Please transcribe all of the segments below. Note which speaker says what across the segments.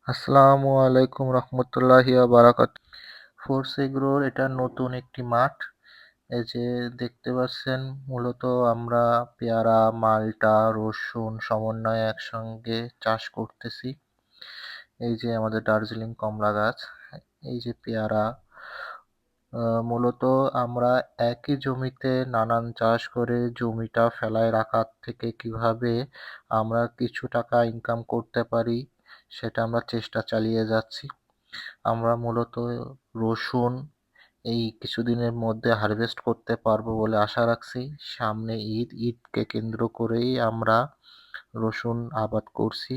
Speaker 1: আসসালামু আলাইকুম রহমতুল্লাহি বারাকাত। ফোর্স এগ্রোর এটা নতুন একটি মাঠ। এই যে দেখতে পাচ্ছেন, মূলত আমরা পেয়ারা, মালটা, রসুন সমন্বয়ে একসঙ্গে চাষ করতেছি। এই যে আমাদের দার্জিলিং কমলা গাছ, এই যে পেয়ারা। মূলত আমরা একই জমিতে নানান চাষ করে জমিটা ফেলায় রাখার থেকে কিভাবে আমরা কিছু টাকা ইনকাম করতে পারি, সেটা আমরা চেষ্টা চালিয়ে যাচ্ছি। আমরা মূলত রসুন এই কিছুদিনের মধ্যে হারভেস্ট করতে পারবো বলে আশা রাখছি। সামনে ঈদকে কেন্দ্র করেই আমরা রসুন আবাদ করছি।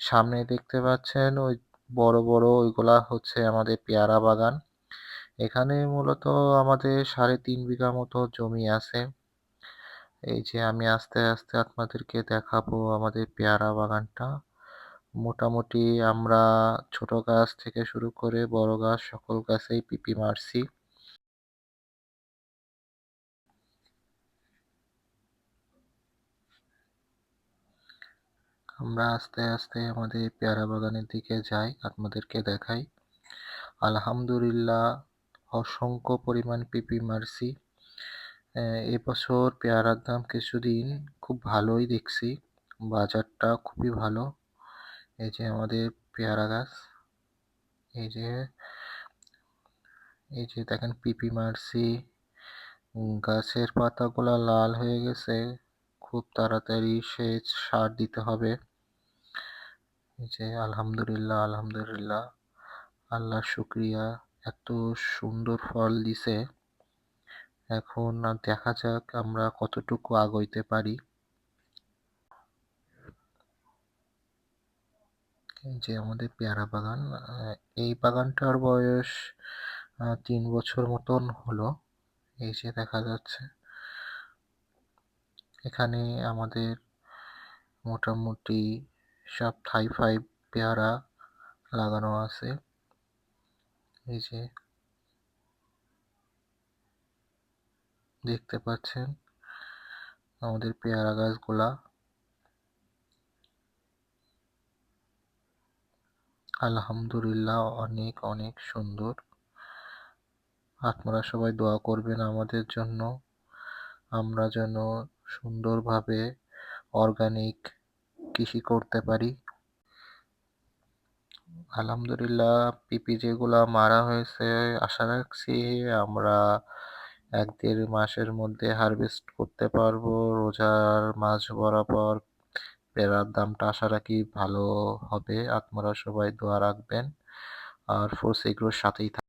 Speaker 1: সামনে দেখতে পাচ্ছেন ওই বড় বড় ওইগুলা হচ্ছে আমাদের পেয়ারা বাগান। এখানে মূলত আমাদের 3.5 বিঘা মতো জমি আছে। এই যে আমি আস্তে আস্তে আপনাদেরকে দেখাবো আমাদের পেয়ারা বাগানটা। মোটামুটি আমরা ছোট গাছ থেকে শুরু করে বড় গাছ সকল গাছেই পিপি মারছি। আমরা আস্তে আস্তে আমাদের পেয়ারা বাগানের দিকে যাই, আপনাদেরকে দেখাই। আলহামদুলিল্লাহ, অসংখ্য পরিমাণ পিপি মারছি। এবছর পেয়ারার দাম কিছুদিন খুব ভালোই দেখছি, বাজারটা খুবই ভালো। এই যে আমাদের পেয়ারা গাছ, এই যে দেখেন পিপি মারছি। গাছের পাতাগুলা লাল হয়ে গেছে, খুব তাড়াতাড়ি সেচ সার দিতে হবে। এই যে আলহামদুলিল্লাহ আলহামদুলিল্লাহ, আল্লাহর শুকরিয়া, এত সুন্দর ফল দিছে। এখন দেখা যাক আমরা কতটুকু আগাইতে পারি। এই যে আমাদের পেয়ারা বাগান, এই বাগানটার বয়স 3 বছর মতন হলো। এই যে দেখা যাচ্ছে এখানে আমাদের মোটামুটি সব থাই 5 পেয়ারা লাগানো আছে। এই যে দেখতে পাচ্ছেন আমাদের পেয়ারা গাছগুলা, আলহামদুলিল্লাহ অনেক অনেক সুন্দর। আপনারা সবাই দোয়া করবেন আমাদের জন্য, আমরা যেন সুন্দরভাবে অর্গানিক কৃষি করতে পারি। আলহামদুলিল্লাহ, পিপি যেগুলা মারা হয়েছে, আশা রাখছি আমরা 1-1.5 মাসের মধ্যে হারভেস্ট করতে পারবো। রোজার মাঝ বরাবর পেয়ারার দামটা আশা রাখি ভালো হবে। আপনারা সবাই দোয়া রাখবেন আর ফোর্স এগ্রোর সাথেই থাকবেন।